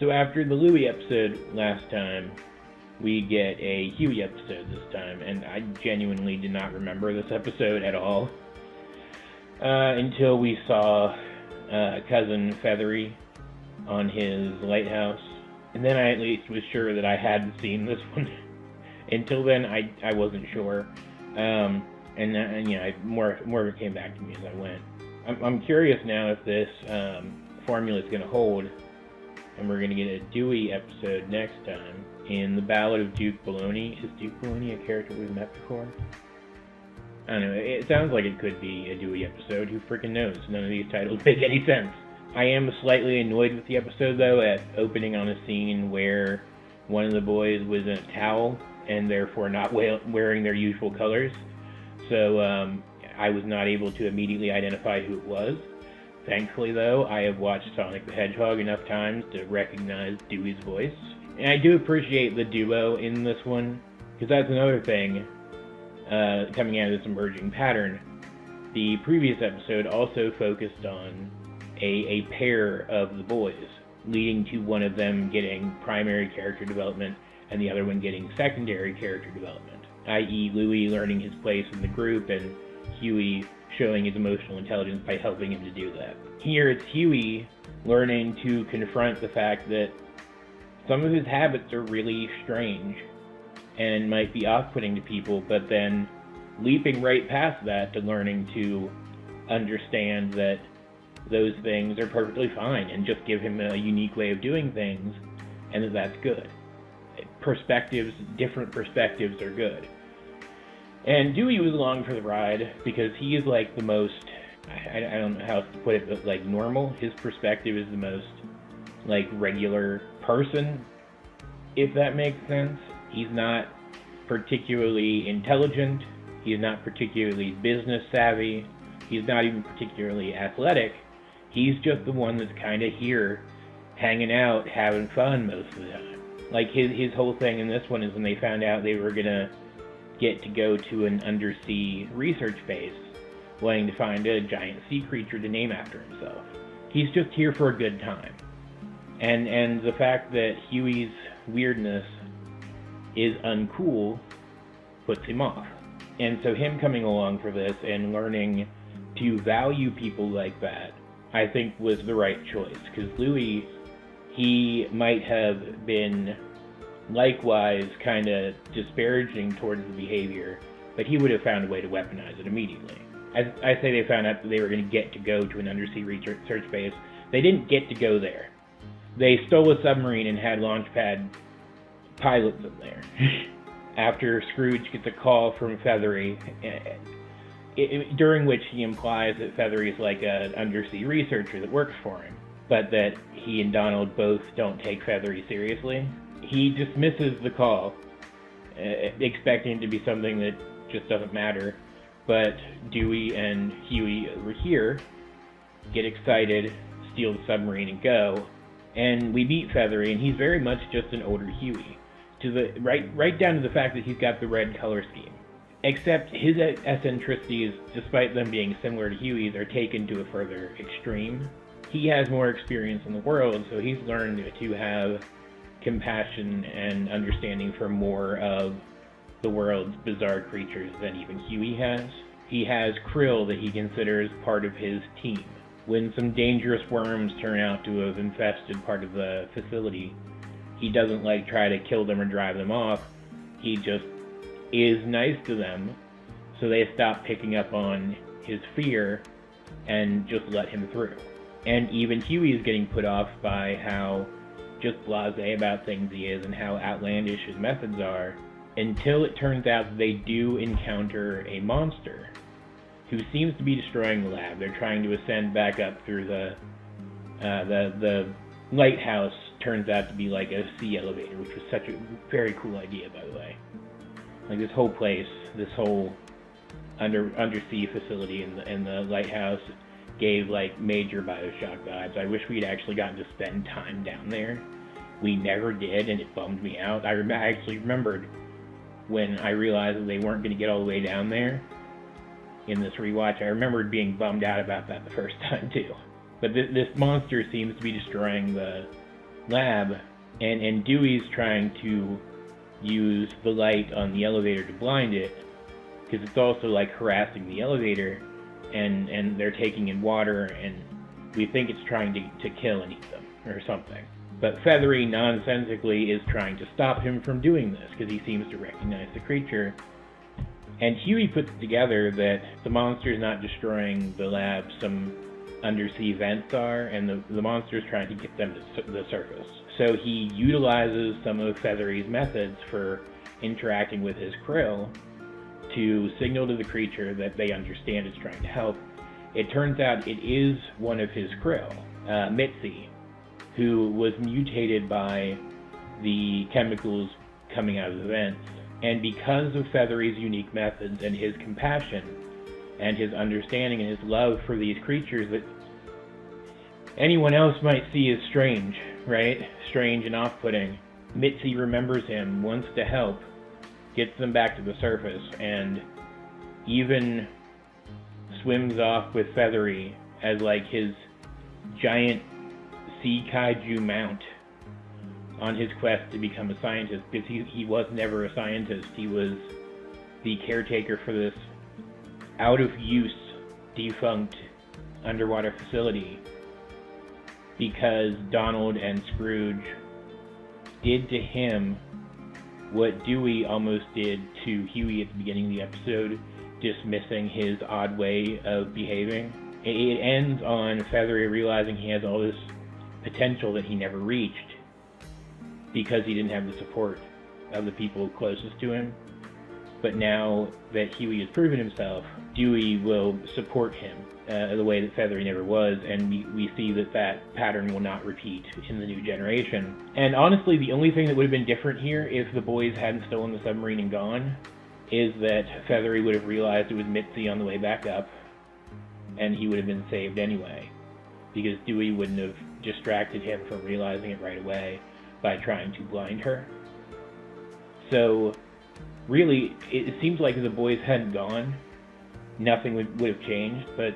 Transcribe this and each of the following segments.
So after the Louie episode last time, we get a Huey episode this time, and I genuinely did not remember this episode at all until we saw cousin Fethry on his lighthouse, and then I at least was sure that I hadn't seen this one. Until then, I wasn't sure, and yeah, more of it came back to me as I went. I'm curious now if this formula is going to hold, and we're going to get a Dewey episode next time. In the Ballad of Duke Bologna. Is Duke Bologna a character we've met before? I don't know. It sounds like it could be a Dewey episode. Who freaking knows? None of these titles make any sense. I am slightly annoyed with the episode, though, at opening on a scene where one of the boys was in a towel and therefore not wearing their usual colors. So I was not able to immediately identify who it was. Thankfully, though, I have watched Sonic the Hedgehog enough times to recognize Dewey's voice. And I do appreciate the duo in this one, because that's another thing coming out of this emerging pattern. The previous episode also focused on a pair of the boys, leading to one of them getting primary character development and the other one getting secondary character development, i.e. Louie learning his place in the group and Huey showing his emotional intelligence by helping him to do that. Here it's Huey learning to confront the fact that some of his habits are really strange and might be off-putting to people, but then leaping right past that to learning to understand that those things are perfectly fine and just give him a unique way of doing things, and that's good. Different perspectives are good. And Dewey was along for the ride because he is like the most, I don't know how else to put it, but like normal. His perspective is the most like regular person, if that makes sense. He's not particularly intelligent. He's not particularly business savvy. He's not even particularly athletic. He's just the one that's kind of here, hanging out, having fun most of the time. Like his whole thing in this one is when they found out they were gonna get to go to an undersea research base, wanting to find a giant sea creature to name after himself. He's just here for a good time. And the fact that Huey's weirdness is uncool puts him off. And so him coming along for this and learning to value people like that, I think was the right choice. Because Louie, he might have been likewise kind of disparaging towards the behavior, but he would have found a way to weaponize it immediately. As I say, they found out that they were going to get to go to an undersea research base. They didn't get to go there. They stole a submarine and had Launchpad pilots in there. After Scrooge gets a call from Fethry, during which he implies that Fethry is like an undersea researcher that works for him, but that he and Donald both don't take Fethry seriously. He dismisses the call, expecting it to be something that just doesn't matter, but Dewey and Huey over here get excited, steal the submarine, and go. And we meet Fethry, and he's very much just an older Huey, to the right down to the fact that he's got the red color scheme. Except his eccentricities, despite them being similar to Huey's, are taken to a further extreme. He has more experience in the world, so he's learned to have compassion and understanding for more of the world's bizarre creatures than even Huey has. He has krill that he considers part of his team. When some dangerous worms turn out to have infested part of the facility, he doesn't try to kill them or drive them off. He just is nice to them, so they stop picking up on his fear and just let him through. And even Huey is getting put off by how just blasé about things he is and how outlandish his methods are, until it turns out that they do encounter a monster who seems to be destroying the lab. They're trying to ascend back up through the lighthouse. Turns out to be like a sea elevator, which was such a very cool idea, by the way. Like this whole place, this whole undersea facility in the lighthouse gave like major Bioshock vibes. I wish we'd actually gotten to spend time down there. We never did, and it bummed me out. I actually remembered when I realized that they weren't going to get all the way down there in this rewatch. I remembered being bummed out about that the first time too. But this monster seems to be destroying the lab, and Dewey's trying to use the light on the elevator to blind it, because it's also like harassing the elevator, and they're taking in water, and we think it's trying to kill and eat them or something. But Fethry nonsensically is trying to stop him from doing this because he seems to recognize the creature. And Huey puts it together that the monster's not destroying the lab, some undersea vents are, and the monster's trying to get them to the surface. So he utilizes some of Fethry's methods for interacting with his krill to signal to the creature that they understand it's trying to help. It turns out it is one of his krill, Mitzi, who was mutated by the chemicals coming out of the vents. And because of Fethry's unique methods and his compassion and his understanding and his love for these creatures that anyone else might see as strange, right? Strange and off-putting, Mitzi remembers him, wants to help, gets them back to the surface, and even swims off with Fethry as like his giant sea kaiju mount on his quest to become a scientist, because he was never a scientist. He was the caretaker for this out-of-use, defunct underwater facility because Donald and Scrooge did to him what Dewey almost did to Huey at the beginning of the episode, dismissing his odd way of behaving. It ends on Fethry realizing he has all this potential that he never reached because he didn't have the support of the people closest to him. But now that Huey has proven himself, Dewey will support him the way that Fethry never was, and we see that pattern will not repeat in the new generation. And honestly, the only thing that would have been different here if the boys hadn't stolen the submarine and gone is that Fethry would have realized it was Mitzi on the way back up, and he would have been saved anyway, because Dewey wouldn't have distracted him from realizing it right away by trying to blind her. So really, it seems like if the boys hadn't gone, nothing would have changed, but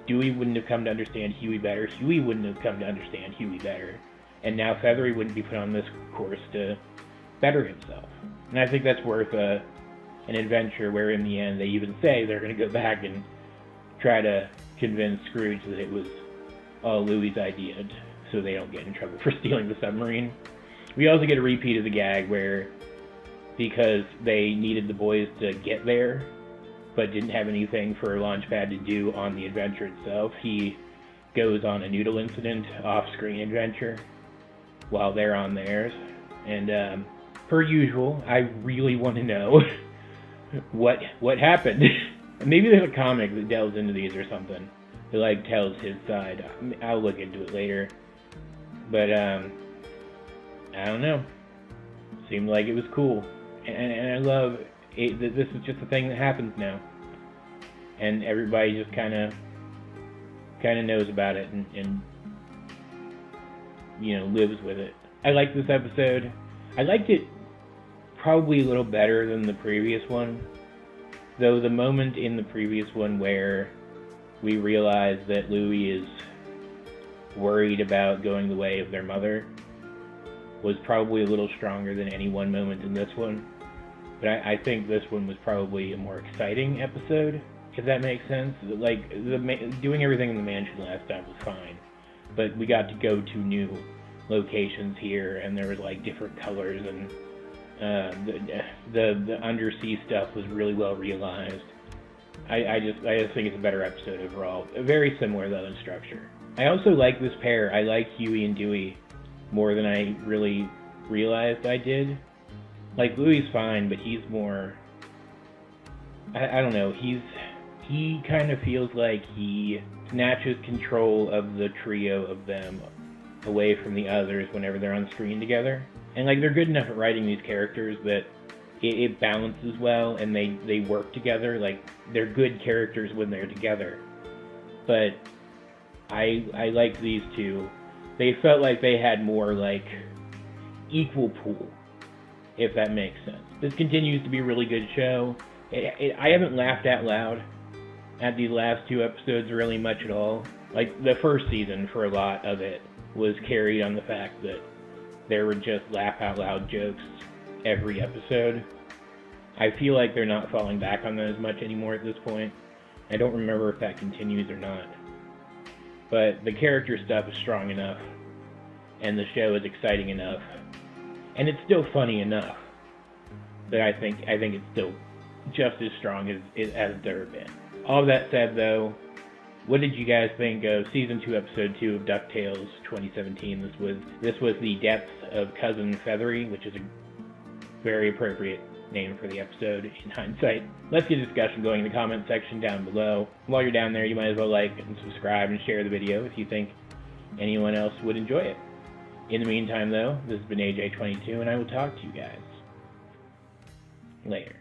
Dewey wouldn't have come to understand Huey better, Huey wouldn't have come to understand Huey better, and now Fethry wouldn't be put on this course to better himself. And I think that's worth an adventure where in the end they even say they're going to go back and try to convince Scrooge that it was all Louie's idea so they don't get in trouble for stealing the submarine. We also get a repeat of the gag where, because they needed the boys to get there, but didn't have anything for Launchpad to do on the adventure itself, he goes on a noodle incident off-screen adventure while they're on theirs. And per usual, I really want to know what happened. Maybe there's a comic that delves into these or something that like tells his side. I'll look into it later. But I don't know. Seemed like it was cool. And I love it, that this is just a thing that happens now. And everybody just kind of knows about it and you know, lives with it. I like this episode. I liked it probably a little better than the previous one. Though the moment in the previous one where we realize that Louie is worried about going the way of their mother was probably a little stronger than any one moment in this one. But I think this one was probably a more exciting episode, if that makes sense. Like, doing everything in the mansion last time was fine, but we got to go to new locations here, and there was like different colors, and the undersea stuff was really well realized. I just think it's a better episode overall. Very similar though in structure. I also like this pair. I like Huey and Dewey more than I really realized I did. Like, Louie's fine, but he's more, I don't know, he kind of feels like he snatches control of the trio of them away from the others whenever they're on screen together. And like, they're good enough at writing these characters that it balances well and they work together. Like, they're good characters when they're together. But I like these two. They felt like they had more like equal pool, if that makes sense. This continues to be a really good show. I haven't laughed out loud at these last two episodes really much at all. Like, the first season, for a lot of it, was carried on the fact that there were just laugh-out-loud jokes every episode. I feel like they're not falling back on those much anymore at this point. I don't remember if that continues or not. But the character stuff is strong enough, and the show is exciting enough, and it's still funny enough that I think it's still just as strong as it's ever been. All that said, though, what did you guys think of Season 2, Episode 2 of DuckTales 2017? This was the depths of Cousin Fethry, which is a very appropriate name for the episode in hindsight. Let's get a discussion going in the comment section down below. While you're down there, you might as well like and subscribe and share the video if you think anyone else would enjoy it. In the meantime, though, this has been AJ22, and I will talk to you guys later.